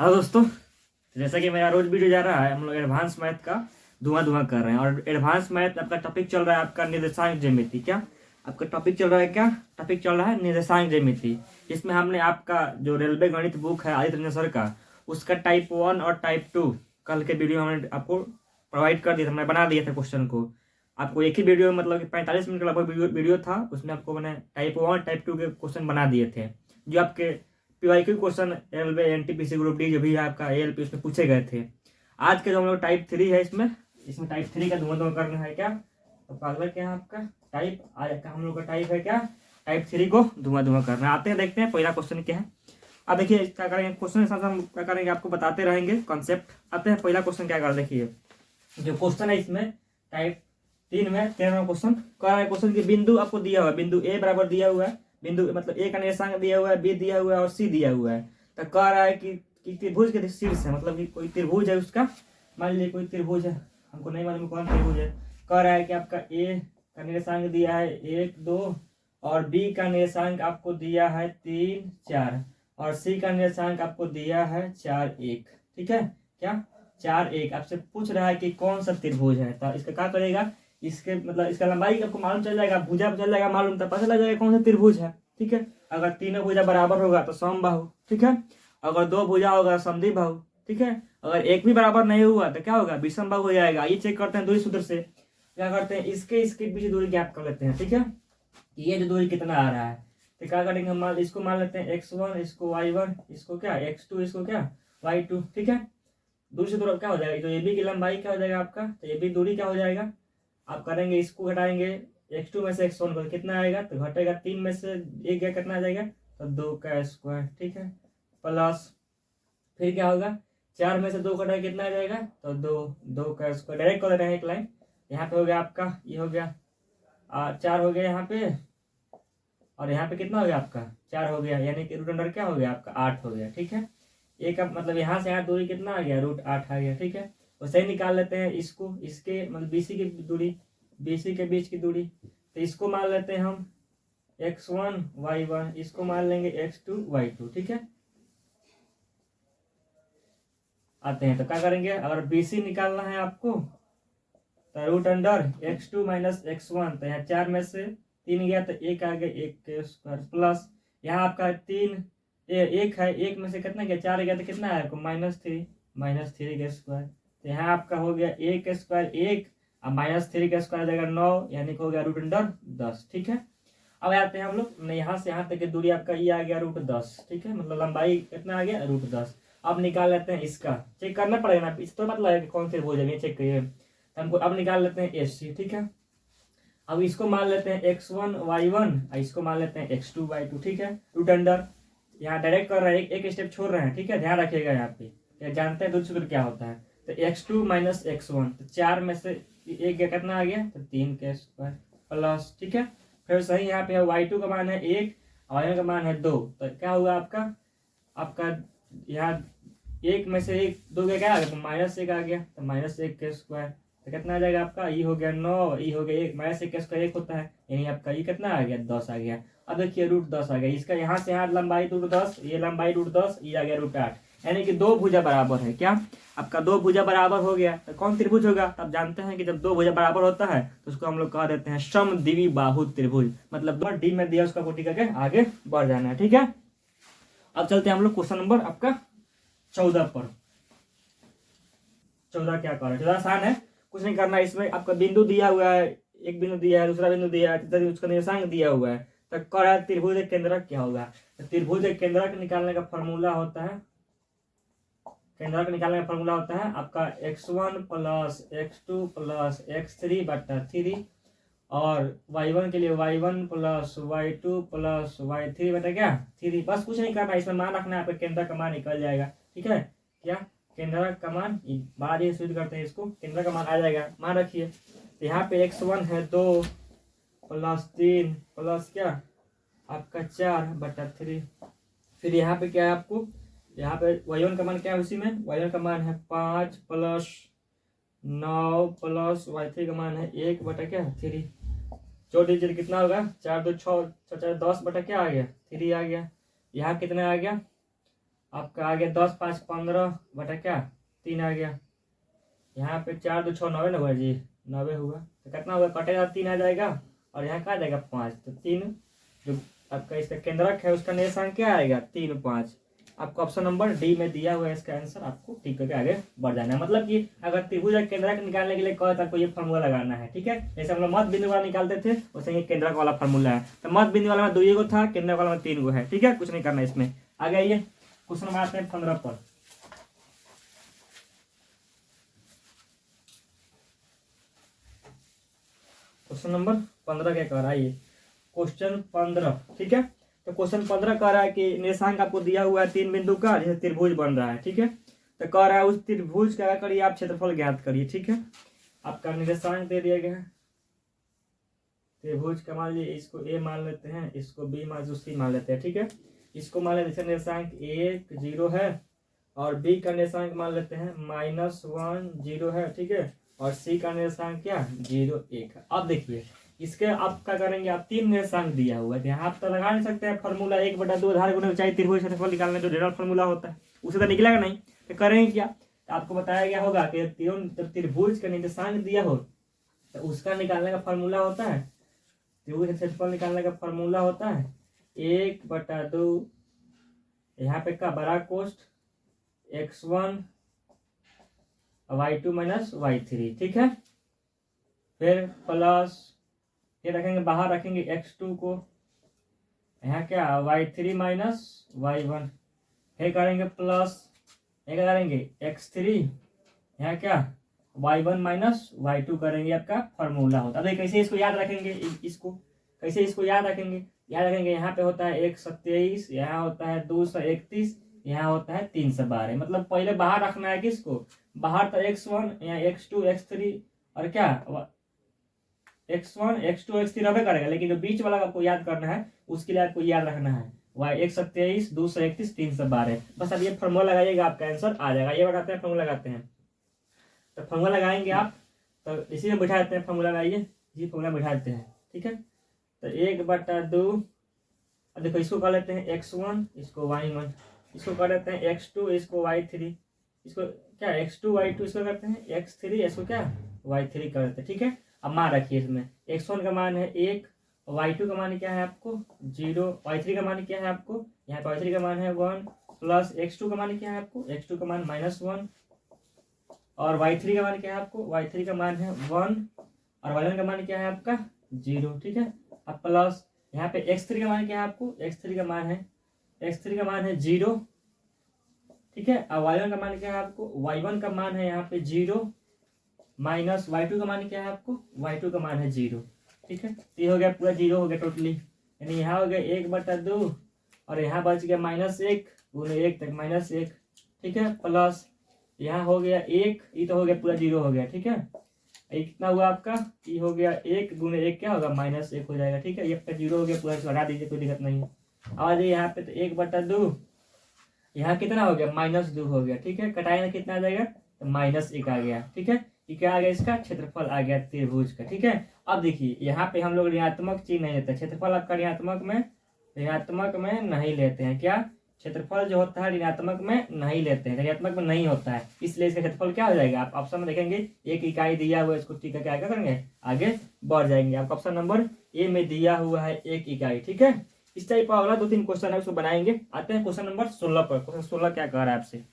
Hello दोस्तों, जैसा कि मेरा रोज वीडियो जा रहा है, हम लोग एडवांस मैथ का धुआं धुआं कर रहे हैं। और एडवांस मैथ आपका टॉपिक चल रहा है आपका निर्देशांक ज्यामिति। क्या आपका टॉपिक चल रहा है? क्या टॉपिक चल रहा है? निर्देशांक ज्यामिति। इसमें हमने आपका जो रेलवे गणित बुक है आदित्य रंजन सर का, उसका टाइप 1 और टाइप 2 कल के वीडियो हमने आपको प्रोवाइड कर दिया था। मैं बना दिया था क्वेश्चन को आपको एक ही वीडियो में, मतलब कि 45 मिनट का लगभग वीडियो था। उसमें आपको मैंने टाइप 1 टाइप 2 के क्वेश्चन बना दिए थे, जो आपके PYQ question railway NTPC group D जो भी है आपका एएलपी, उसमें पूछे गए थे। आज के जो हम लोग टाइप 3 है, इसमें टाइप 3 का धुआं धुआं करना है। क्या तो अगला क्या है आपका टाइप, आज का हम लोग का टाइप है क्या, टाइप 3 को धुआं धुआं करना है। आते हैं, देखते हैं पहला क्वेश्चन क्या है। अब देखिए क्या करेंगे, क्वेश्चन के साथ हम क्या करेंगे आपको बताते रहेंगे कॉन्सेप्ट। आते हैं पहला क्वेश्चन क्या कर, देखिए जो क्वेश्चन है इसमें टाइप 3 में 13वां क्वेश्चन कर रहा है। क्वेश्चन की बिंदु आपको दिया हुआ है, बिंदु ए बराबर दिया हुआ है, बिंदु मतलब ए का निर्देशांक दिया हुआ है, बी दिया हुआ है और सी दिया हुआ है। तो कह रहा है कि त्रिभुज के शीर्ष है, मतलब कि कोई त्रिभुज है उसका, मान लीजिए कोई त्रिभुज है, हमको नहीं मालूम कौन त्रिभुज है। कह रहा है कि आपका ए का निर्देशांक दिया है 1 2 और बी का निर्देशांक आपको दिया है 3 4 और सी का निर्देशांक आपको दिया है 4 1। ठीक है, क्या 4 1 आपसे पूछ रहा है कि कौन सा त्रिभुज है। तो इसका क्या करेगा, इसके मतलब इसका लंबाई आपको मालूम चल जाएगा, भुजा चल जाएगा मालूम, तो पता लग जाएगा कौन सा त्रिभुज है। ठीक है, अगर तीनों भुजा बराबर होगा तो समबाहु। ठीक है, अगर दो भुजा होगा समद्विबाहु। ठीक है, अगर एक भी बराबर नहीं हुआ तो क्या होगा, विषमबाहु हो जाएगा। ये चेक करते हैं दूरी सूत्र से। क्या करते हैं, इसके बीच दूरी ज्ञात कर लेते हैं। ठीक है, ये जो दूरी कितना आ रहा है, तो क्या करेंगे हम, इसको मान लेते हैं x1, इसको y1, इसको क्या x2, इसको क्या y2। ठीक है, दूरी सूत्र क्या हो जाएगा, तो ये बी की लंबाई क्या हो जाएगा आपका, तो ये भी दूरी क्या हो जाएगा। आप करेंगे इसको घटाएंगे, x2 में से x1 को कितना आएगा, तो घटेगा 3 में से 1 गया, कितना आ जाएगा, तो 2 का स्क्वायर। ठीक है, प्लस फिर क्या होगा, 4 में से 2 घटाएगा कितना आ जाएगा, तो 2 का स्क्वायर। डायरेक्ट कर रहे हैं एक लाइन, यहाँ पे हो गया आपका, ये हो गया 4 हो गया यहाँ पे, और यहाँ पे कितना हो गया आपका 4 हो गया, यानी कि रूट अंडर क्या हो गया आपका 8 हो गया। ठीक है, एक मतलब यहाँ से यहाँ दूरी कितना आ गया, √8 आ गया। ठीक है, वैसे ही निकाल लेते हैं इसको, इसके मतलब बीसी की दूरी, बीसी के बीच की दूरी। तो इसको मान लेते हैं हम x1 y1, इसको मान लेंगे x2 y2। ठीक है, आते हैं तो क्या करेंगे, अगर बीसी निकालना है आपको तो root under x2 minus x1, तो यहाँ 4 में से 3 गया तो 1 आ गया, 1 के स्क्वायर प्लस यहाँ आपका 3 1 है, 1 में से कितना गया 4 गया, तो कितना है आपको -3 के स्क्वायर। तो यहाँ आपका हो गया 1 के स्क्वायर 1 और -3 का स्क्वायर आ जाएगा 9, यानी कि हो गया रूट अंडर 10। ठीक है, अब आते हैं हम लोग यहाँ से यहाँ तक की दूरी आपका ये आ गया √10। ठीक है, मतलब लंबाई कितना आ गया √10। अब निकाल लेते हैं इसका, चेक करना पड़ेगा ना, इस तो मतलब है कि कौन से हो जाएंगे, चेक करिए हमको। अब निकाल लेते हैं एससी। ठीक है, अब इसको मान लेते हैं x1 y1 और इसको मान लेते हैं x2 y2। ठीक है, रूट अंडर यहाँ डायरेक्ट कर रहे हैं, एक स्टेप छोड़ रहे हैं। ठीक है, ध्यान रखिएगा यहाँ पे, जानते हैं दूसरे सूत्र क्या होता है। तो x2 माइनस x1, तो 4 में से 1 गया, कितना आ गया, तो 3 के स्क्वायर प्लस। ठीक है, फिर सही यहाँ पे y2 का मान है 1 और y1 का मान है 2, तो क्या हुआ आपका यहाँ 1 में से 2 गया, क्या आ गया, तो -1 आ गया, तो -1 के स्क्वायर, तो कितना आ जाएगा आपका, ये हो गया 9, ये हो गया 1, -1 का स्क्वायर 1 होता है, यानी आपका ये कितना आ गया 10 आ गया। अब देखिए √10 आ गया, इसका यहाँ से यहाँ लंबाई √10, ये लंबाई √10, ये आ गया √8, यानी कि 2 भुजा बराबर है। क्या आपका 2 भुजा बराबर हो गया, तो कौन त्रिभुज होगा। तब जानते हैं कि जब 2 भुजा बराबर होता है तो उसको हम लोग कह देते हैं समद्विबाहु त्रिभुज, मतलब डी में दिया उसका कोटि करके आगे बढ़ जाना है। ठीक है, अब चलते हैं हम लोग क्वेश्चन नंबर आपका 14 पर। 14 क्या कर रहा है, 14 आसान है, कुछ नहीं करना। इसमें आपका बिंदु दिया हुआ है, एक बिंदु दिया है, दूसरा बिंदु दिया है, उसका निर्देशांक दिया हुआ है। तो कह रहा है त्रिभुज केंद्रक क्या होगा। तो त्रिभुज केंद्रक निकालने का फॉर्मूला होता है, केंद्रक निकालने का फॉर्मूला होता है आपका x1 plus x2 plus x3 बटा 3 और y1 के लिए y1 plus y2 plus y3 बटा क्या 3। बस कुछ नहीं करना, इसमें मान रखना है, आपका केंद्र का मान निकल जाएगा। ठीक है, क्या केंद्र का मान बाद ही शुद्ध करते हैं इसको, केंद्र का मान आ जाएगा, मान रखिए। तो यहाँ पे x1 है 2 प्लस 3 प्लस क्या आपका 4 बटा 3। फिर यहाँ पे क्या है आपको, यहाँ पे y1 का मान क्या है, उसी में y1 का मान है 5 प्लस 9 प्लस y3 का मान है 1 बटा क्या 3। जोड़ दीजिए कितना होगा, 4 2 6 4 10 बटा क्या आ गया 3 आ गया। यहाँ कितना आ गया आपका आ गया 10 5 15 बटा क्या 3 आ गया। यहाँ पे 4 2 6 9 ना हुआ जी, 9 हुआ तो कितना हुआ, कटेगा 3 आ जाएगा और यहाँ का आ जाएगा 5, तो 3 जो आपका इसका केंद्रक है उसका निर्देशांक क्या आएगा 3 5। आपको ऑप्शन नंबर डी में दिया हुआ है इसका आंसर, आपको ठीक करके आगे बढ़ जाना है। मतलब कि अगर त्रिभुज का केंद्रक निकालने के लिए कहे तो आपको ये फॉर्मूला लगाना है, ठीक है। जैसे हम लोग मध्य बिंदु वाला निकालते थे वैसे ये केंद्रक वाला फॉर्मूला है। तो मध्य बिंदु वाला में 2 गो था, केंद्रक वाला में 3 गो है, ठीक है। कुछ नहीं करना है इसमें। आगे आइए क्वेश्चन नंबर आते हैं 15 पर। क्वेश्चन नंबर 15 क्या कह रहा है ये, क्वेश्चन 15, ठीक है। तो क्वेश्चन 15 कह रहा है कि निर्देशांक आपको दिया हुआ है 3 बिंदु का, जैसे त्रिभुज बन रहा है, ठीक है। तो कह रहा है उस त्रिभुज का क्या करिए आप क्षेत्रफल ज्ञात करिए, ठीक है। आपका निर्देशांक दे दिया गया है त्रिभुज का, मान लीजिए इसको ए मान लेते हैं, इसको बी मान सी मान लेते हैं, ठीक है। इसको मान लेते हैं निर्देशांक 1 0 है और बी का निर्देशांक मान लेते हैं -1 0 है, ठीक है। और सी का निर्देशांक क्या 0 1 है। अब देखिए इसके आप क्या करेंगे, आप 3 निर्देशांक दिया हुआ है, यहाँ आप तो लगा नहीं सकते हैं फॉर्मूला 1/2 आधार गुणा ऊंचाई त्रिभुज क्षेत्रफल निकालने जो जनरल फॉर्मूला होता है उसे तो निकलेगा नहीं। तो करेंगे क्या, तो आपको बताया गया होगा कि त्रिभुज का निर्देशांक दिया हो तो उसका निकालने का फॉर्मूला होता है, त्रिभुज क्षेत्रफल निकालने का फॉर्मूला होता है 1/2 यहाँ पे का बड़ा कोष्ठ x1 y2 - y3, ठीक है। फिर प्लस ये रखेंगे, बाहर रखेंगे x2 को, यहाँ क्या y3 - y1, फिर करेंगे प्लस ये क्या करेंगे x3, यहाँ क्या y1 - y2 करेंगे, आपका फॉर्मूला होता है। कैसे इसको याद रखेंगे, इसको कैसे इसको याद रखेंगे, याद रखेंगे यहाँ पे होता है 127, यहाँ होता है 231, यहाँ होता है 312। मतलब पहले बाहर रखना है किसको, बाहर तो x1 यहाँ x2 x3 और क्या x1 x2 x3 रहे करेगा, लेकिन जो बीच वाला आपको याद करना है उसके लिए आपको याद रखना है y 127 231 312। बस अब ये फॉर्मूला लगाइएगा आपका आंसर आ जाएगा। ये लगाते हैं फॉर्मूला लगाते हैं, तो फॉर्मूला लगाएंगे आप, तो इसी में बैठा देते हैं फॉर्मूला लगाइए जी, फॉर्मूला बैठा देते हैं, ठीक है। तो 1/2, अब देखो इसको कर लेते हैं x1, इसको y1, इसको कर लेते हैं x2, इसको y3, इसको क्या x2 y2, इसको करते हैं x3, इसको क्या y3 कर देते हैं, ठीक है। अब मान रखिए इसमें x1 का मान है 1, y2 का मान क्या है आपको 0, y3 का मान क्या है आपको, यहाँ पर y3 का मान है 1, प्लस x2 का मान क्या है आपको, x2 का मान -1, और y3 का मान क्या है आपको, y3 का मान है 1, और y1 का मान क्या है आपका 0, ठीक है। अब प्लस यहाँ पे x3 का मान क्या है आपको, x3 का मान है 0, ठीक है। अब y1 का मान क्या है आपको, y1 का मान है यहाँ पे 0, माइनस y2 का मान क्या है आपको, y2 का मान है 0, ठीक है। तो ये हो गया पूरा 0 हो गया टोटली, यानी यहाँ हो गया 1/2 और यहाँ बच गया -1 गुने 1 तक -1, ठीक है। प्लस यहाँ हो गया 1, ये तो हो गया पूरा 0 हो गया, ठीक है। ये कितना हुआ आपका, ये हो गया 1 गुने 1 क्या होगा -1 हो जाएगा, ठीक है। ये आपका 0 हो गया पूरा, लगा दीजिए कोई दिक्कत नहीं है। आ जाइए यहाँ पे, तो 1/2 यहाँ कितना हो गया -2 हो गया, ठीक है। कटाई में कितना आ जाएगा, तो -1 आ गया, ठीक है। ये क्या आ गया, इसका क्षेत्रफल आ गया त्रिभुज का, ठीक है। अब देखिए यहाँ पे हम लोग ऋणात्मक चिन्ह नहीं लेते, क्षेत्रफल आपका ऋणात्मक में नहीं लेते हैं, क्या क्षेत्रफल जो होता है ऋणात्मक में नहीं लेते हैं, ऋणात्मक में नहीं होता है, इसलिए इसका क्षेत्रफल क्या हो जाएगा, आप ऑप्शन में देखेंगे 1 इकाई दिया हुआ है, इसको ठीक है क्या करेंगे आगे बढ़ जाएंगे। आपको ऑप्शन नंबर ए में दिया हुआ है 1 इकाई, ठीक है। इस टाइप का अगला 2-3 क्वेश्चन है उसको बनाएंगे। आते हैं क्वेश्चन नंबर 16 पर। क्वेश्चन 16 क्या कह रहा है आपसे,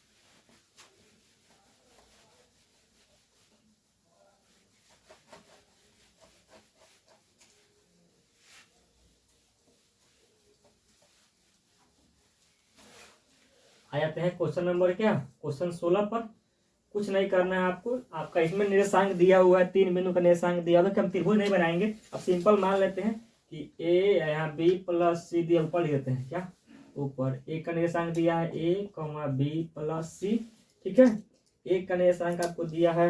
आ जाते हैं क्वेश्चन नंबर क्या, क्वेश्चन 16 पर। कुछ नहीं करना है आपको, आपका इसमें निर्देशांक दिया हुआ है 3 बिंदु का निर्देशांक दिया हुआ है। हम त्रिभुज नहीं बनाएंगे, अब सिंपल मान लेते हैं कि ए यहाँ बी प्लस सी दिया, ऊपर लिख देते हैं क्या, ऊपर ए का निर्देशांक दिया है a, बी प्लस सी, ठीक है। एक का निर्देशांक आपको दिया है,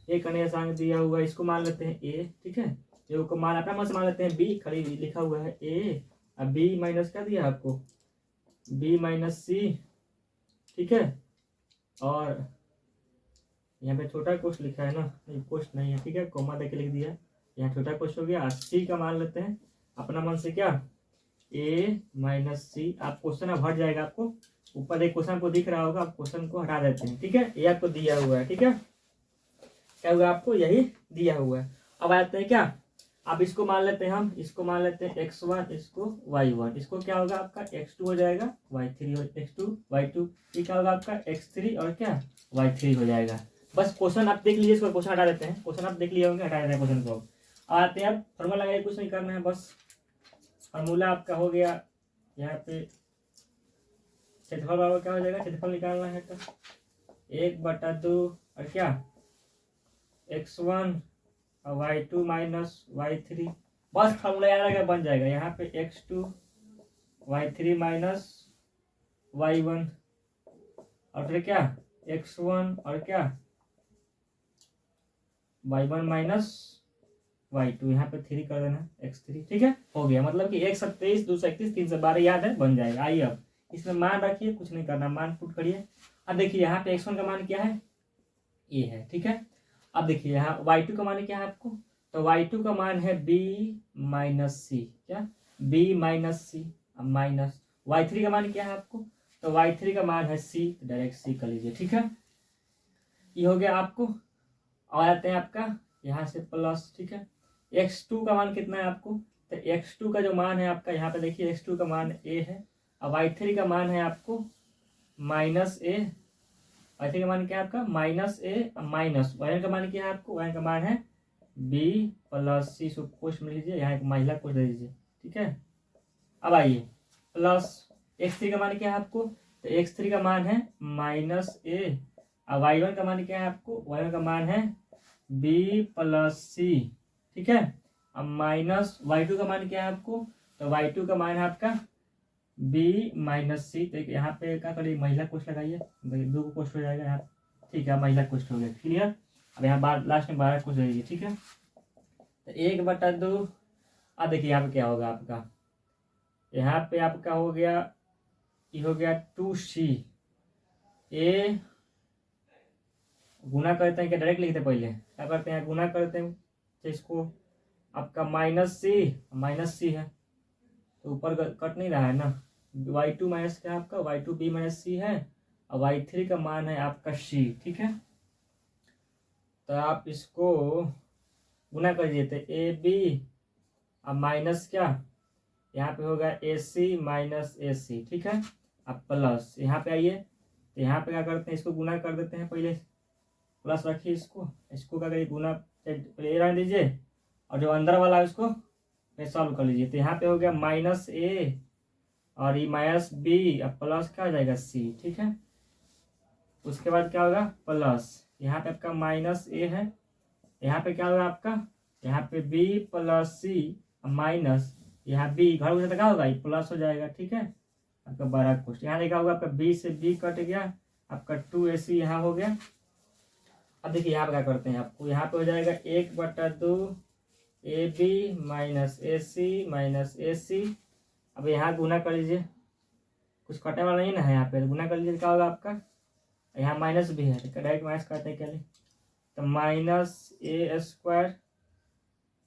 एक का निर्देशांक दिया हुआ है, इसको मान लेते हैं a, ठीक है। जो को मान अपना मन से मान लेते हैं b, खड़ी लिखा हुआ है a, अब b माइनस क्या दिया आपको b माइनस सी, ठीक है। और यहाँ पे छोटा कोष्ठ लिखा है ना, नहीं कोष्ठ नहीं है, ठीक है, कोमा देके लिख दिया, यहाँ छोटा कोष्ठ हो गया। सी का मान लेते हैं अपना मन से क्या a माइनस सी, आप क्वेश्चन अब हट जाएगा आपको, ऊपर एक क्वेश्चन आपको दिख रहा होगा, आप क्वेश्चन को हटा देते हैं, ठीक है। ये आपको दिया हुआ है, ठीक है, क्या हुआ आपको, यही दिया हुआ है। अब आते हैं क्या, अब इसको मान लेते हैं हम, इसको मान लेते हैं x1, इसको y1, इसको क्या होगा आपका x2 हो जाएगा, y3 हो, x2 y2, ये क्या होगा आपका x3 और क्या y3 हो जाएगा। बस क्वेश्चन आप देख लीजिए, इसको क्वेश्चन हटा देते हैं, क्वेश्चन आप देख लिए होंगे, हटा देते हैं क्वेश्चन को। आते हैं अब फॉर्मूला लगाइए, कुछ नहीं करना है, बस फॉर्मूला आपका हो गया यहाँ पे क्षेत्रफल बराबर क्या हो जाएगा, क्षेत्रफल निकालना है तो 1/2 और क्या x1 और y2 माइनस y3, बस फॉर्मूला याद रखेगा, बन जाएगा। यहाँ पे x2 y3 माइनस y1 और फिर क्या x1 और क्या y1 माइनस y2, यहाँ पे 3 कर देना x3, ठीक है, हो गया। मतलब कि 127 231 312 याद है, बन जाएगा। आइए अब इसमें मान रखिए, कुछ नहीं करना, मान पुट करिए। अब देखिए यहाँ पे x1 का मान क्या है, ये है, ठीक है। अब देखिए यहाँ y2 का मान क्या है आपको, तो y2 का मान है b माइनस सी, क्या b माइनस सी, अब माइनस y3 का मान क्या है आपको, तो y3 का मान है c, तो डायरेक्ट c कर लीजिए, ठीक है। ये हो गया आपको। और आते हैं आपका यहाँ से प्लस, ठीक है। x2 का मान कितना है आपको, तो x2 का जो मान है आपका, यहाँ पे देखिए x2 का मान a है, अब y3 का मान है आपको माइनस a, y3 का मान क्या है आपका माइनस a, माइनस y1 का मान क्या है आपको, y1 का मान है b प्लस c, सो कोष्ट में लीजिए, यहाँ एक महिला कोष्ट दे दीजिए, ठीक है। अब आइए प्लस x3 का मान क्या है आपको, तो x3 का मान है माइनस a, अब y1 का मान क्या है आपको, y1 का मान है b प्लस c, ठीक है। अब माइनस y2 का मान क्या है आपको, तो y2 का मान है आपका b माइनस सी, तो यहाँ पे क्या करिए, महिला कोष्ट लगाइए, 2 कोष्ट हो जाएगा यहाँ, ठीक है, महिला कोष्ट हो गया, क्लियर। अब यहाँ लास्ट में 12 कोष्ट दे दीजिए, ठीक है, तो 1/2। अब देखिए यहाँ पे क्या होगा आपका, यहाँ पे आपका हो गया, ये हो गया 2c, a गुना करते हैं क्या, डायरेक्ट लिखते हैं, पहले क्या करते हैं गुना करते हैं, तो इसको आपका माइनस सी है, तो ऊपर कट नहीं रहा है ना, y2 माइनस क्या आपका y2 b माइनस सी है, और y3 का मान है आपका c, ठीक है। तो आप इसको गुना कर दीजिए, तो ए बी अब माइनस क्या, यहाँ पे होगा ए सी माइनस ए सी, ठीक है। अब प्लस यहाँ पे आइए, तो यहाँ पे क्या करते हैं, इसको गुना कर देते हैं, पहले प्लस रखिए, इसको क्या करिए गुना, पहले ए रहने दीजिए, और जो अंदर वाला है उसको सॉल्व कर लीजिए, तो यहाँ पे हो गया माइनस ए और ये माइनस बी, अब प्लस क्या हो जाएगा सी, ठीक है। उसके बाद क्या होगा प्लस, यहाँ पे आपका माइनस ए है, यहाँ पे क्या होगा आपका, यहाँ पे बी प्लस सी माइनस, यहाँ बी घर उधर क्या होगा, ये प्लस हो जाएगा, ठीक है। आपका 12 कोष्ट, यहाँ देखा होगा आपका बी से बी कट गया, आपका 2ac यहाँ हो गया। अब देखिए यहाँ पे क्या करते हैं, आपको यहाँ पे हो जाएगा 1/2 A B minus A C minus A C, अब यहाँ गुना कर लीजिए, कुछ कटने वाला नहीं ना है, यहाँ पे गुना कर लीजिए, क्या होगा आपका, यहाँ माइनस भी है, तो डायरेक्ट माइनस करते हैं क्या, तो minus A square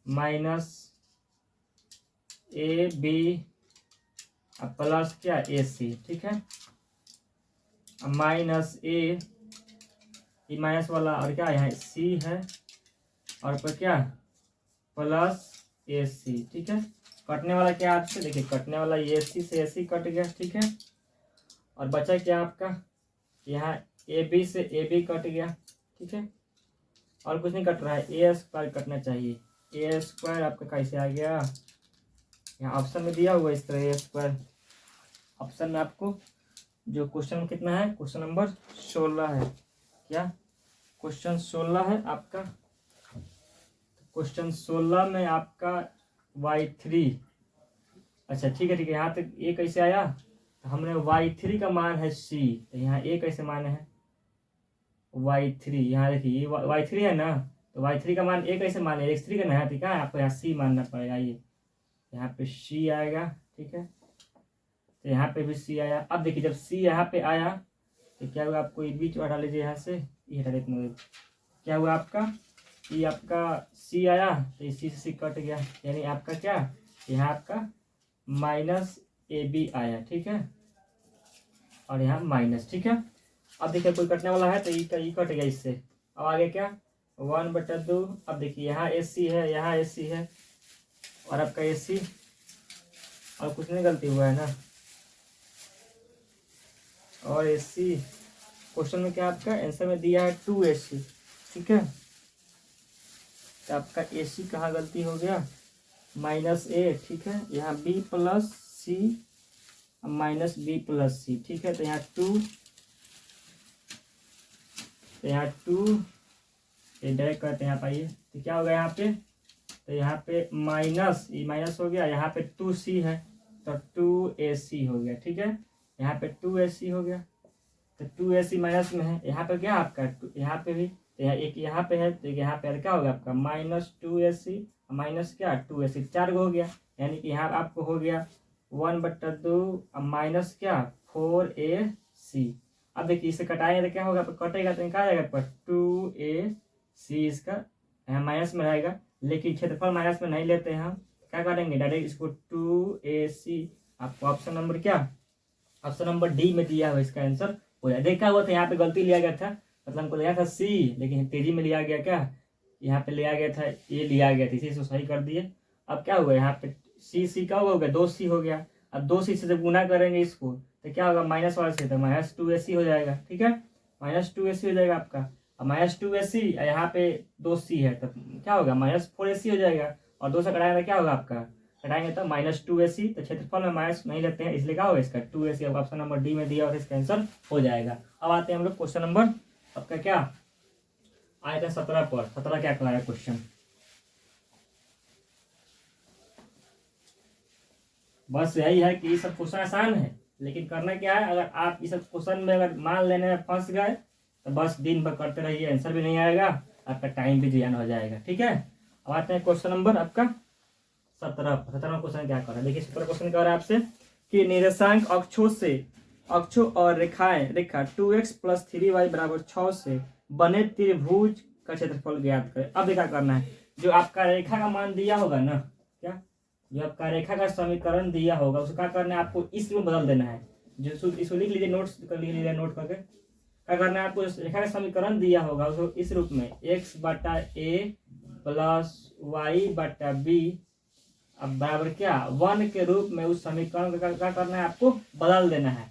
minus A B अब प्लस क्या ए सी, ठीक है। अब माइनस ए माइनस वाला और क्या यहाँ सी है, और पर क्या प्लस ए सी, ठीक है। कटने वाला क्या आपसे, देखिए कटने वाला ए सी से ए सी कट गया, ठीक है। और बचा क्या आपका, यहाँ ए बी से ए बी कट गया, ठीक है, और कुछ नहीं कट रहा है, ए स्क्वायर कटना चाहिए, ए स्क्वायर आपका कैसे आ गया, यहाँ ऑप्शन में दिया हुआ इस तरह ए स्क्वायर, ऑप्शन में आपको जो क्वेश्चन कितना है, क्वेश्चन नंबर 16 है, क्या क्वेश्चन 16 है आपका, क्वेश्चन 16 में आपका y3, अच्छा ठीक है, यहाँ तक ए कैसे आया, तो हमने y3 का मान है c, तो यहाँ ए कैसे मान है y3, यहाँ देखिए ये y3 है ना, तो y3 का मान ए कैसे माने, x3 का ना है, ठीक है, आपको यहाँ c मानना पड़ेगा, ये यहाँ पे c आएगा, ठीक है, तो यहाँ पे भी c आया। अब देखिए जब c यहाँ पे आया तो क्या हुआ, आपको ये बीच हटा लीजिए, यहाँ से ये हटा देते, क्या हुआ आपका, ये आपका c आया, तो इसी से c कट गया, यानी आपका क्या यहाँ आपका माइनस ए बी आया, ठीक है। और यहाँ माइनस। ठीक है, अब देखिए कोई कटने वाला है तो ये कट गया इससे। अब आगे क्या 1/2। अब देखिए यहाँ AC है, यहाँ AC है, और आपका AC और कुछ नहीं गलती हुआ है ना, और AC क्वेश्चन में क्या आपका आंसर में दिया है 2AC। ठीक है, तो आपका AC कहाँ गलती हो गया, -A। ठीक है, यहाँ B + C -B + C। ठीक है, तो यहाँ 2, तो यहाँ 2 ये डायरेक्ट करते हैं। यहाँ पाइए तो क्या होगा यहाँ पे, तो यहाँ पे माइनस, ये माइनस हो गया, यहाँ पे 2C है तो 2AC हो गया। ठीक है, यहाँ पे 2AC हो गया, तो 2AC माइनस में है, यहाँ पे क्या आपका यहाँ पे भी, तो यहाँ एक यहाँ पे है, तो यहाँ पे क्या होगा आपका -2AC माइनस क्या 2AC, 4 हो गया, यानी कि यहाँ आपको हो गया 1/2 माइनस क्या 4AC। अब देखिए इसे कटाएंगे तो क्या होगा, कटेगा तो क्या आ जाएगा आपका 2AC, इसका यहाँ माइनस में रहेगा, लेकिन क्षेत्रफल माइनस में नहीं लेते हैं हम, क्या करेंगे डायरेक्ट इसको 2AC। आपको ऑप्शन नंबर क्या, ऑप्शन नंबर D में दिया हुआ इसका आंसर हो जाए। देखा हुआ था यहाँ पे गलती लिया गया था, मतलब हमको लिया था C, लेकिन तेजी में लिया गया क्या, यहाँ पे लिया गया था A लिया गया था, इसी से सही कर दिए। अब क्या हुआ यहाँ पे C का हो गया 2C हो गया। अब 2C से जब गुना करेंगे इसको तो क्या होगा माइनस वाले से, तो -2AC हो जाएगा। ठीक है, -2AC हो जाएगा आपका। अब -2AC यहाँ पे 2C है तो क्या होगा -4AC हो जाएगा, और 2 से कटाएंगे तो क्या होगा आपका, कटाएंगे तो -2AC। तो क्षेत्रफल में माइनस नहीं लेते हैं, इसलिए क्या होगा इसका 2AC। अब ऑप्शन नंबर D में दिया और इसका आंसर हो जाएगा। अब आते हैं हम लोग क्वेश्चन नंबर आपका क्या आया था 17 पर। 17 क्या कह रहा है क्वेश्चन, बस यही है कि ये सब क्वेश्चन आसान है, लेकिन करना क्या है, अगर आप इस क्वेश्चन में अगर मान लेने में फंस गए तो बस दिन भर करते रहिए, आंसर भी नहीं आएगा, आपका टाइम भी जियान हो जाएगा। ठीक है, अब आते हैं क्वेश्चन नंबर आपका 17 क्वेश्चन क्या कर रहा है। देखिए 17 क्वेश्चन कह रहा है आपसे कि निर्देशांक अक्षों और रेखा 2x + 3y = 6 से बने त्रिभुज का क्षेत्रफल ज्ञात करें। अब क्या करना है, जो आपका रेखा का मान दिया होगा ना, क्या जो आपका रेखा का समीकरण दिया होगा उसको क्या करना है, आपको इस में बदल देना है। जो इसको लिख लीजिए, नोट्स कर लीजिए, नोट करके क्या करना है आपको, रेखा का समीकरण दिया होगा उसको इस रूप में x/a + y/b अब बराबर क्या 1 के रूप में उस समीकरण का क्या करना है, आपको बदल देना है।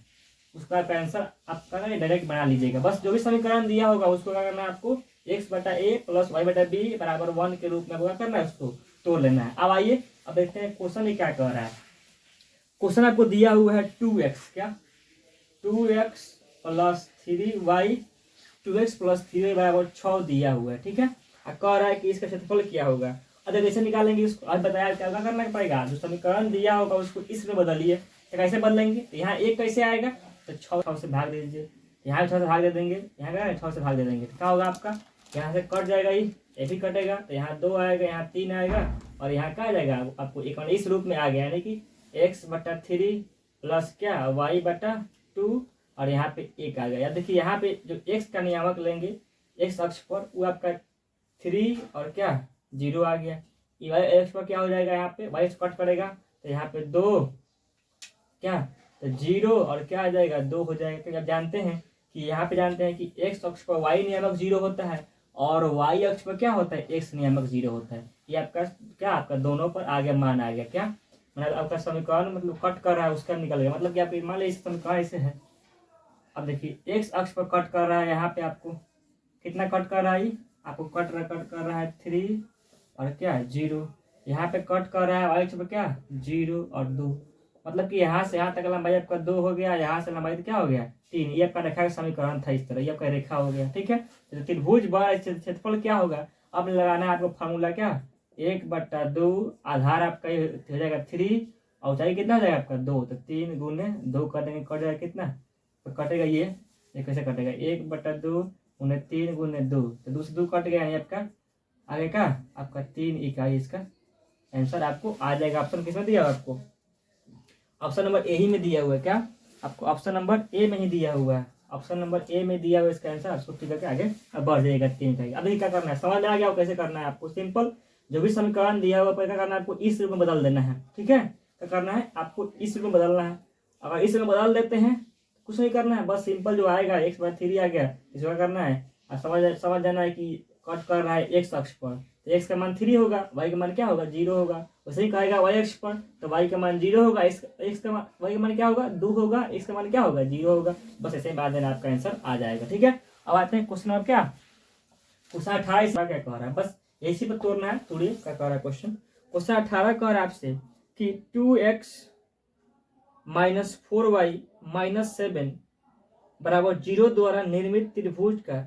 उसका आंसर आपका डायरेक्ट बना लीजिएगा। बस जो भी समीकरण दिया होगा उसको क्या करना है, आपको x/a + y/b = 1 के रूप में क्या करना है, उसको तोड़ लेना है। अब आइए अब देखते हैं क्वेश्चन ये क्या कह रहा है। क्वेश्चन आपको दिया हुआ है 2x, क्या 2x + 3y 2x + 3y = 6 दिया हुआ है। ठीक है, अब कह रहा है कि इसका क्षेत्रफल क्या होगा। अगर कैसे निकालेंगे इसको, आज बताया क्या करना पड़ेगा, जो समीकरण दिया होगा उसको इसमें बदलिए। तो कैसे बदलेंगे, तो यहाँ 1 कैसे आएगा, तो 6 से भाग दे दीजिए, यहाँ 6 से भाग दे देंगे, यहाँ क्या 6 से भाग दे देंगे, तो क्या होगा आपका यहाँ से कट जाएगा, ये भी कटेगा, तो यहाँ 2 आएगा, यहाँ 3 आएगा, और यहाँ क्या आ जाएगा आपको एक इस रूप में आ गया, यानी कि x/3 + क्या y/2 और यहाँ पे 1 आ गया। देखिए यहाँ पे जो x का नियामक लेंगे x अक्ष पर वो आपका 3 और क्या 0 आ गया। y अक्ष पर क्या हो जाएगा, यहाँ पे y कट करेगा तो यहाँ पे 2 क्या तो 0 और क्या आ जाएगा 2 हो जाएगा। तो आप जानते हैं कि यहाँ पे जानते हैं कि x अक्ष पर y नियामक 0 होता है और y अक्ष पर क्या होता है x नियामक 0 होता है। ये आपका क्या आपका दोनों पर आगे मान आ गया, क्या मतलब आपका समीकरण मतलब कट कर रहा है उसका निकल गया, मतलब कि आप मान लीजिए इस समीकरण ऐसे है। अब देखिए x अक्ष पर कट कर रहा है, यहाँ पे आपको कितना कट कर रहा है, आपको कट कर रहा है 3 और क्या 0, यहाँ पे कट कर रहा है y अक्ष पर क्या 0 और 2, मतलब कि यहाँ से यहाँ तक लंबाई आपका 2 हो गया, यहाँ से लंबाई क्या हो गया 3। ये आपका रेखा का समीकरण था, इस तरह ये आपका रेखा हो गया। ठीक है, तो त्रिभुज बार क्षेत्रफल क्या होगा, अब लगाना है आपको फार्मूला क्या 1/2 आधार आपका हो जाएगा 3 और ऊंचाई कितना हो जाएगा आपका 2, तो 3 × 2 कर देंगे, कट जाएगा कितना, तो कटेगा ये कैसे कटेगा 1/2 × 3 × 2, तो 2 से 2 कट गया, यानी आपका आगे का आपका 3 इकाई इसका आंसर आपको आ जाएगा। ऑप्शन किसमें दिया हुआ आपको, ऑप्शन नंबर ए ही में दिया हुआ है, क्या आपको ऑप्शन नंबर ए में ही दिया हुआ है, ऑप्शन नंबर ए में दिया हुआ इसका आंसर। आपको ठीक करके आगे बढ़ जाएगा 3 इकाई। अभी क्या करना है, समझ में आ गया कैसे करना है आपको, सिंपल जो भी समीकरण दिया हुआ क्या करना है आपको इस रूप में बदल देना है। ठीक है, क्या करना है आपको इस रूप में बदलना है। अगर इस रूप में बदल देते हैं कुछ नहीं करना है, बस सिंपल जो आएगा x/3 आ गया, इसका करना है और समझ जाना है कि कट कर रहा है x अक्ष पर, तो x का मान 3 होगा, y का मान क्या होगा 0 होगा। वैसे ही कहेगा y अक्ष पर तो y का मान 0 होगा, x का मान y का मान क्या होगा 2 होगा, x का मान क्या होगा 0 होगा। बस ऐसे ही बात देना, आपका आंसर आ जाएगा। ठीक है, अब आते हैं क्वेश्चन। अब क्या क्वेश्चन 18 क्या कह रहा है, बस इसी पर तोड़ना है। थोड़ी क्या कह रहा है क्वेश्चन 18 कह रहा है आपसे कि 2x - 4y - 7 बराबर 0 द्वारा निर्मित त्रिभुज का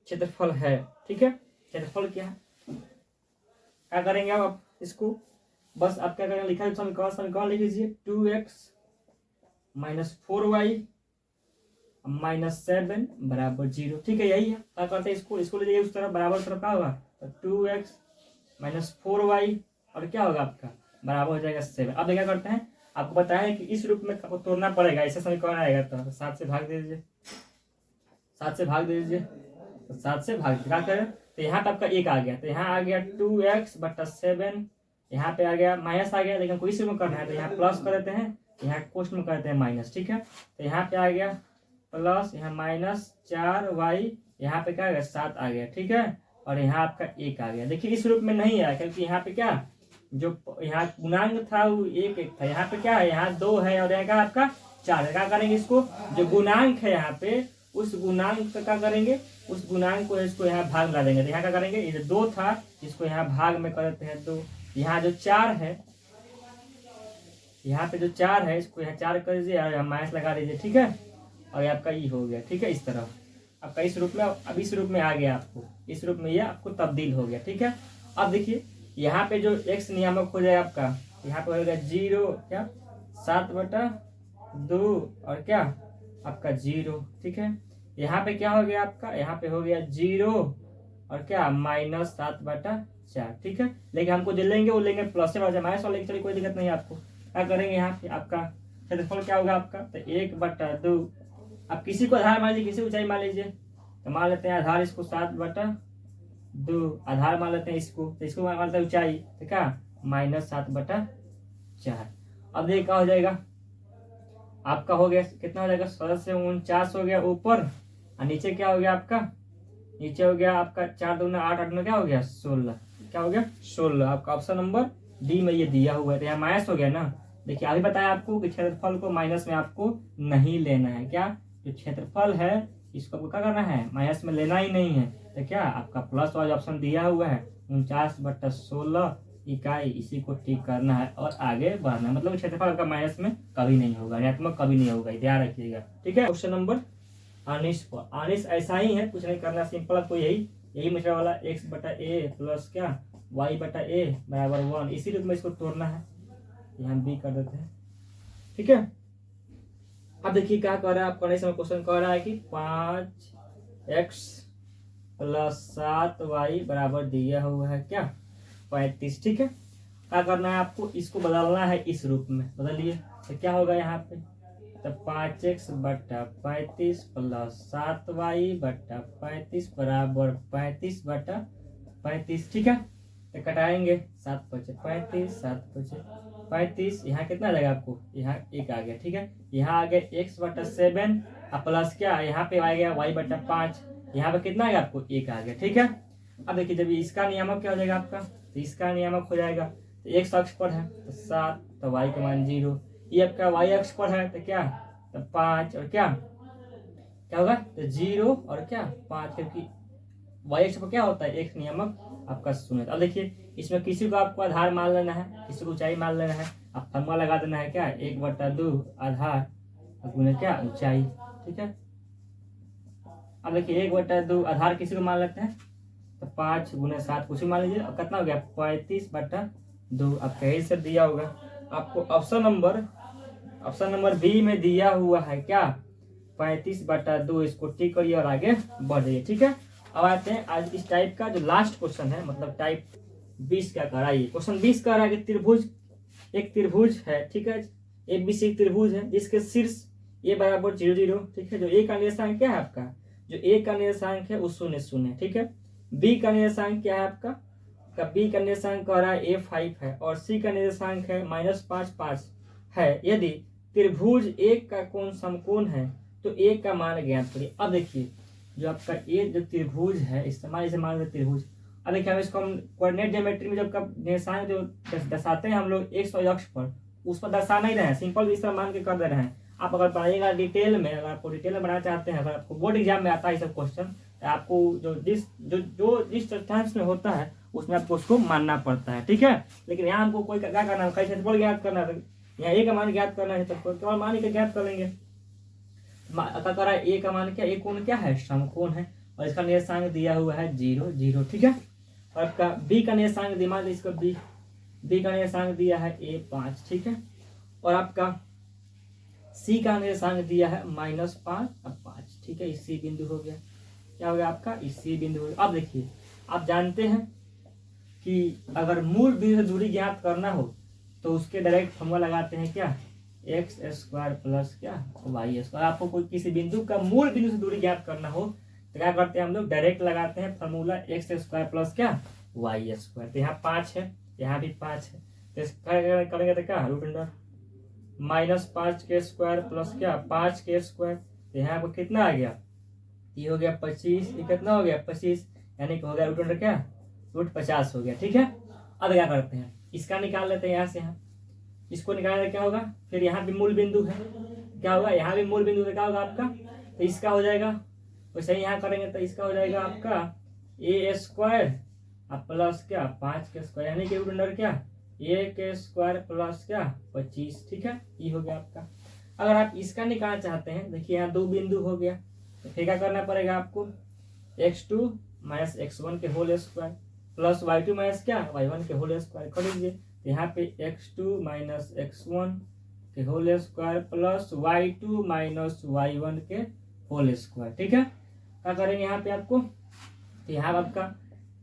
क्षेत्रफल है। ठीक है, क्षेत्रफल क्या है, क्या करेंगे आप इसको, बस आप क्या करेंगे, लिखा है समीकरण लिख लीजिए 2x - 4y - 7 बराबर 0। ठीक है, यही है। क्या करते हैं, इसको ले जाइए उस तरफ, बराबर तरफ क्या होगा, तो 2x - 4y और क्या होगा आपका बराबर हो जाएगा 7। अब क्या करते हैं, आपको बताया है कि इस रूप में आपको तोड़ना पड़ेगा, ऐसा समीकरण आएगा तो 7 से भाग दे दीजिए, 7 से भाग दे दीजिए, तो 7 से भाग क्या करें, तो यहाँ पे आपका 1 आ गया, तो यहाँ आ गया 2x/7, यहाँ पे आ गया माइनस आ गया, लेकिन कोई से में करना है तो यहाँ प्लस कर देते हैं, यहाँ कोष्ट में करते हैं माइनस। ठीक है, तो यहाँ पे आ गया प्लस, यहाँ -4y, यहाँ पे क्या आ गया 7 आ गया। ठीक है, और यहाँ आपका 1 आ गया। देखिए इस रूप में नहीं आया क्योंकि यहाँ पे क्या जो यहाँ गुणांक था वो 1 था, यहाँ पे क्या है, यहाँ 2 है और यहाँ का आपका 4 है। क्या करेंगे, इसको जो गुणांक है यहाँ पे उस गुणांक का क्या करेंगे, उस गुणांक को इसको यहाँ भाग ला देंगे। तो यहाँ क्या करेंगे, ये जो 2 था इसको यहाँ भाग में कर देते हैं 2, यहाँ जो 4 है, यहाँ पे जो 4 है इसको यहाँ 4 कर दीजिए और यहाँ माइनस लगा दीजिए। ठीक है, और आपका ये हो गया। ठीक है, इस तरह आपका इस रूप में, अब इस रूप में आ गया, आपको इस रूप में ये आपको तब्दील हो गया। ठीक है, अब देखिए यहाँ पे जो x नियामक हो जाए आपका, यहाँ पे हो गया 0 क्या 7/2 और क्या आपका 0। ठीक है, यहाँ पे क्या हो गया आपका, यहाँ पे हो गया 0 और क्या -7/4। ठीक है, लेकिन हमको जो लेंगे वो लेंगे प्लस से माइनस वाले, चलिए कोई दिक्कत नहीं है। आपको क्या करेंगे, यहाँ पे आपका क्षेत्रफल क्या होगा आपका, तो 1/2। आप किसी को आधार मान लीजिए, किसी ऊंचाई मान लीजिए, तो मान लेते हैं आधार इसको 7/2 आधार मान लेते हैं इसको, तो इसको मान लेते हैं ऊंचाई, तो क्या -7/4। अब देखिए क्या हो जाएगा, आपका हो गया कितना हो जाएगा 17 से 49 हो गया ऊपर, और नीचे क्या हो गया आपका, नीचे हो गया आपका 4 दूना 8, 8 में क्या हो गया 16, क्या हो गया 16। आपका ऑप्शन नंबर डी में ये दिया हुआ है, तो यहाँ माइनस हो गया ना। देखिए अभी बताया आपको कि क्षेत्रफल को माइनस में आपको नहीं लेना है, क्या जो क्षेत्रफल है इसको आपको क्या करना है, माइनस में लेना ही नहीं है। तो क्या आपका प्लस वाला ऑप्शन दिया हुआ है 49/16 इकाई, इसी को ठीक करना है और आगे बढ़ना है। मतलब क्षेत्रफल का माइनस में कभी नहीं होगा, ऋणात्मक कभी नहीं होगा, ध्यान रखिएगा। ठीक है, क्वेश्चन नंबर 19 ऐसा ही है, कुछ नहीं करना, सिंपल आपको यही मछला वाला x/a प्लस क्या y/a बराबर 1, इसी रूप में इसको तोड़ना है, यहाँ b कर देते हैं। ठीक है, अब देखिए क्या कर रहा है, आपका समय क्वेश्चन कह रहा है कि 5x + 7y बराबर दिया हुआ है क्या 35। ठीक है, क्या करना है आपको, इसको बदलना है इस रूप में, बदलिए तो क्या होगा यहाँ पे, तो 5x/35 + 7y/35 बराबर 35/35। ठीक है, तो कटाएंगे 7×5 = 35, 7×5 = 35, यहाँ कितना आ जाएगा आपको, यहाँ 1 आ गया। ठीक है, यहाँ आ गया x/7 प्लस क्या यहाँ पे आ गया y/5, यहाँ पे कितना आएगा आपको 1 आ गया। ठीक है, अब देखिए जब इसका नियामक क्या हो जाएगा आपका, तो इसका नियामक हो जाएगा, तो x अक्ष पर है तो 7, तो y का मान 0, ये आपका y अक्ष पर है तो क्या, तो 5 और क्या होगा, तो 0 और क्या 5, क्योंकि y अक्ष पर क्या होता है x नियामक आपका 0। अब देखिए इसमें किसी को आपको आधार मान लेना है, किसी को ऊंचाई मान लेना है, आप फॉर्मूला लगा देना है क्या 1/2 आधार गुने क्या ऊंचाई। ठीक है, अब देखिए 1/2 आधार किसी को मान लेते हैं, तो 5 × 7 कुछ मान लीजिए, और कितना हो गया 35/2। आपका यही सब दिया होगा आपको, ऑप्शन नंबर बी में दिया हुआ है क्या 35/2, इसको टिक करिए और आगे बढ़िए। ठीक है, अब आते हैं आज इस टाइप का जो लास्ट क्वेश्चन है, मतलब टाइप 20 का कर रहा है। क्वेश्चन 20 कह रहा है कि एक त्रिभुज है। ठीक है, ABC एक त्रिभुज है जिसके शीर्ष a बराबर 0, 0। ठीक है, जो a का निर्देशांक क्या है आपका, जो a का निर्देशांक है वो 0, 0। ठीक है, b का निर्देशांक क्या है आपका, b का निर्देशांक कह रहा है a5 है और c का निर्देशांक है -5, 5 है। यदि त्रिभुज एक का कोण समकोण है तो ए का मान ज्ञात करिए। अब देखिए जो आपका ए जो त्रिभुज है, इस्तेमाल इसे मान त्रिभुज। अब देखिए हम इसको हम कोऑर्डिनेट ज्योमेट्री में जब निशान जो दर्शाते हैं हम लोग एक्स और अक्ष पर, उस पर दर्शा नहीं रहे हैं, सिंपल इस तरह मान के कर दे रहे हैं। आप अगर पढ़ाइएगा डिटेल में, अगर आपको डिटेल में बनाना चाहते हैं, अगर आपको बोर्ड एग्जाम में आता है सब क्वेश्चन, आपको जो जिस टाइम्स में होता है उसमें आपको उसको मानना पड़ता है, ठीक है। लेकिन यहाँ हमको कोई क्या करना है, कई क्षेत्रफल ज्ञात करना है, यहाँ ए का मान ज्ञात करना है, तो केवल मान ही ज्ञात कर लेंगे। क्या कर रहा है, ए का मान क्या, ए कोण क्या है, समकोण है, और इसका निर्देशांक दिया हुआ है 0 0, ठीक है। और आपका बी का निर्देशांक दिया, मान लीजिए इसको बी का निर्देशांक दिया है A5, ठीक है। और आपका सी का निर्देशांक दिया है -5 और 5, ठीक है। इसी बिंदु हो गया, क्या हो गया आपका, इसी बिंदु हो गया। अब देखिए आप जानते हैं कि अगर मूल बिंदु से दूरी ज्ञात करना हो तो उसके डायरेक्ट फॉर्मूला लगाते हैं क्या, x² प्लस क्या y²। आपको कोई किसी बिंदु का मूल बिंदु से दूरी ज्ञात करना हो तो क्या करते हैं हम लोग, डायरेक्ट लगाते हैं फॉर्मूला x² प्लस क्या y²। तो यहाँ 5 है, यहाँ भी 5 है, तो इसका करेंगे तो क्या √5 के² प्लस क्या 5 के²। तो यहाँ पर कितना आ गया, ये हो गया 25, ये कितना हो गया 25, यानी कि हो गया √5 क्या √50 हो गया, ठीक है। अब क्या करते हैं, इसका निकाल लेते हैं यहाँ से, यहाँ इसको निकालने क्या होगा, फिर यहाँ भी मूल बिंदु है, क्या होगा यहाँ भी मूल बिंदु है, क्या होगा आपका, तो इसका हो जाएगा, वैसे ही यहाँ करेंगे तो इसका हो जाएगा आपका a² प्लस क्या 5 के², यानी कि √5 क्या a² प्लस क्या 25, ठीक है। ये हो गया आपका। अगर आप इसका निकालना चाहते हैं, देखिए यहाँ 2 बिंदु हो गया, तो फिर क्या करना पड़ेगा आपको, x2 माइनस x1 के whole square plus y2 minus क्या y1 के होल स्क्वायर कर लीजिए। यहाँ पे x2 माइनस x1 के whole square plus y2 minus y1 के होल स्क्वायर, ठीक है। क्या करेंगे यहाँ पे आपको, तो यहाँ आपका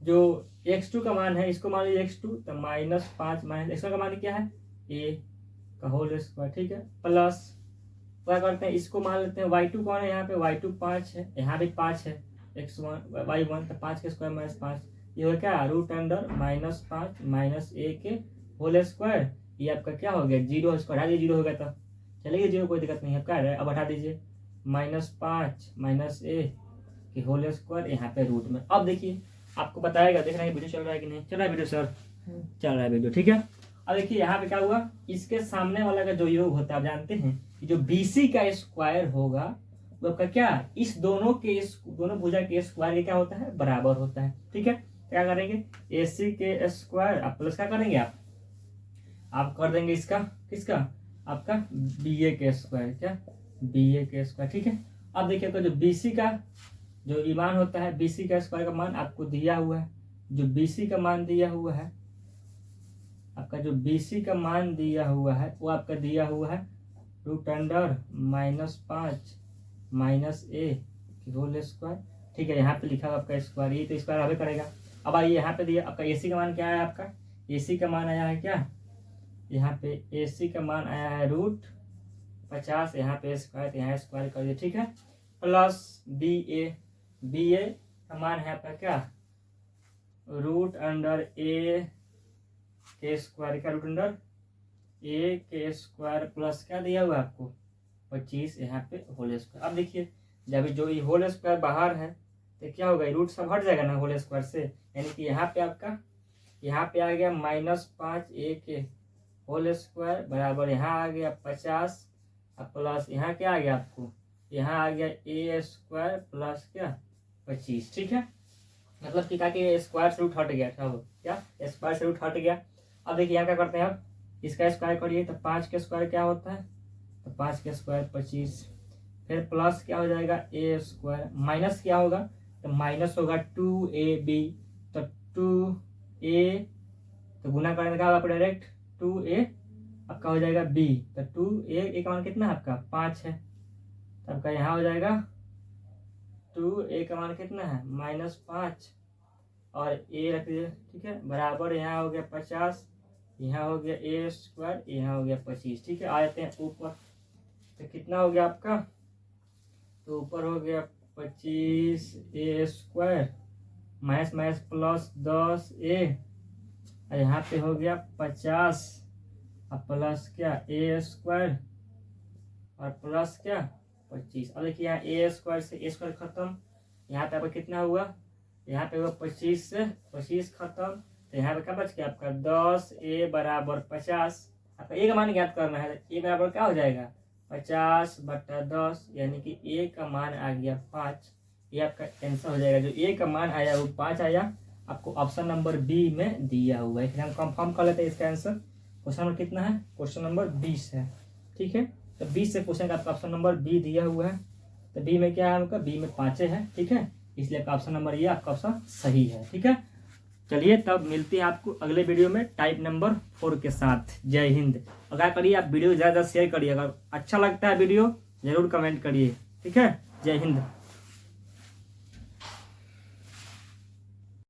जो x2 का मान है, इसको मान लीजिए x2, तो -5 माइनस x1 का मान क्या है a का होल स्क्वायर, ठीक है, प्लस क्या करते हैं इसको मान लेते हैं y2 कौन है, यहाँ पे y2 5 है, यहाँ भी 5 है, x1 y1, तो 5 के स्क्वायर -5, ये हो क्या √5 माइनस a के होल स्क्वायर। ये आपका क्या हो गया 0 स्क्वायर, हटा दीजिए 0 हो गया, तो चलिए 0 कोई दिक्कत नहीं है, क्या है अब हटा दीजिए -5 माइनस a के होल स्क्वायर यहाँ पे रूट में। अब देखिए आपको बताएगा, देख रहे हैं वीडियो चल रहा है कि नहीं चल रहा है, वीडियो सर चल रहा है वीडियो, ठीक है। अब देखिए यहाँ पे क्या हुआ, इसके सामने वाला का जो योग होता है आप जानते हैं कि जो BC का स्क्वायर होगा वो आपका क्या इस दोनों भुजा के स्क्वायर के क्या होता है बराबर होता है, ठीक है। क्या करेंगे AC के स्क्वायर आप प्लस क्या करेंगे आप कर देंगे इसका किसका आपका BA के स्क्वायर, क्या BA के स्क्वायर, ठीक है। अब देखिए आपका जो BC का जो मान होता है, BC का स्क्वायर का मान आपको दिया हुआ है, जो BC का मान दिया हुआ है, आपका जो BC का मान दिया हुआ है वो आपका दिया हुआ है √5 माइनस a की होल स्क्वायर, ठीक है। यहाँ पे लिखा हुआ आपका स्क्वायर, ये तो स्क्वायर हमें करेगा। अब आइए यहाँ पे दिया आपका AC का मान क्या है, आपका AC का मान आया है क्या, यहाँ पे AC का मान आया है √50, यहाँ पे स्क्वायर, यहाँ स्क्वायर कर दिए, ठीक है, प्लस BA का मान है आपका क्या √a के स्क्वायर का √a के स्क्वायर प्लस क्या दिया हुआ है आपको 25, यहाँ पे होल स्क्वायर। अब देखिए जब जो ये होल स्क्वायर बाहर है तो क्या होगा, रूट सब हट जाएगा ना होल स्क्वायर से, यानी कि यहाँ पे आपका यहाँ पे आ गया -5a के होल स्क्वायर बराबर यहाँ आ गया 50 प्लस यहाँ क्या आ गया आपको, यहाँ आ गया a² प्लस क्या 25, ठीक है। मतलब कि क्या स्क्वायर से रूट हट गया था, क्या स्क्वायर से रूट हट गया। अब देखिए यहाँ क्या करते हैं आप इसका स्क्वायर करिए, तो 5 के स्क्वायर क्या होता है, तो 5 के स्क्वायर 25, फिर प्लस क्या हो जाएगा a², माइनस क्या होगा, तो माइनस होगा 2ab, तो 2a तो गुना करने का आपका डायरेक्ट 2a आपका हो जाएगा b, तो 2a का मान कितना है आपका 5 है, तो आपका यहाँ हो जाएगा 2a का मान कितना है -5 और a रख दीजिए, ठीक है, बराबर यहाँ हो गया 50, यहाँ हो गया a², यहाँ हो गया 25, ठीक है। आ जाते हैं ऊपर, तो कितना हो गया आपका, तो ऊपर हो गया 25a² minus minus plus 10a, और यहाँ पे हो गया 50 और प्लस क्या a² और प्लस क्या 25। अब देखिए यहाँ ए स्क्वायर से ए स्क्वायर खत्म, यहाँ पे आपका कितना हुआ, यहाँ पे हुआ 25 से 25 खत्म, तो यहाँ पे क्या बच गया आपका 10 ए बराबर 50। आपका ए का मान ज्ञात करना है, ए बराबर क्या हो जाएगा 50/10, यानी कि ए का मान आ गया 5। ये आपका आंसर हो जाएगा। जो ए का मान आया वो 5 आया, आपको ऑप्शन नंबर बी में दिया हुआ है। फिर हम कंफर्म कर लेते हैं इसका आंसर। क्वेश्चन नंबर कितना है, क्वेश्चन नंबर 20 है। ठीक है, तो 20 से क्वेश्चन का आपका ऑप्शन नंबर बी दिया हुआ है। तो बी में क्या है आपका, बी में 5 है। ठीक है, इसलिए आपका ऑप्शन नंबर ये आपका ऑप्शन सही है। ठीक है, चलिए तब मिलते हैं आपको अगले वीडियो में टाइप नंबर 4 के साथ। जय हिंद। अगर करिए आप वीडियो ज़्यादा शेयर करिए, अगर अच्छा लगता है वीडियो जरूर कमेंट करिए। ठीक है, जय हिंद।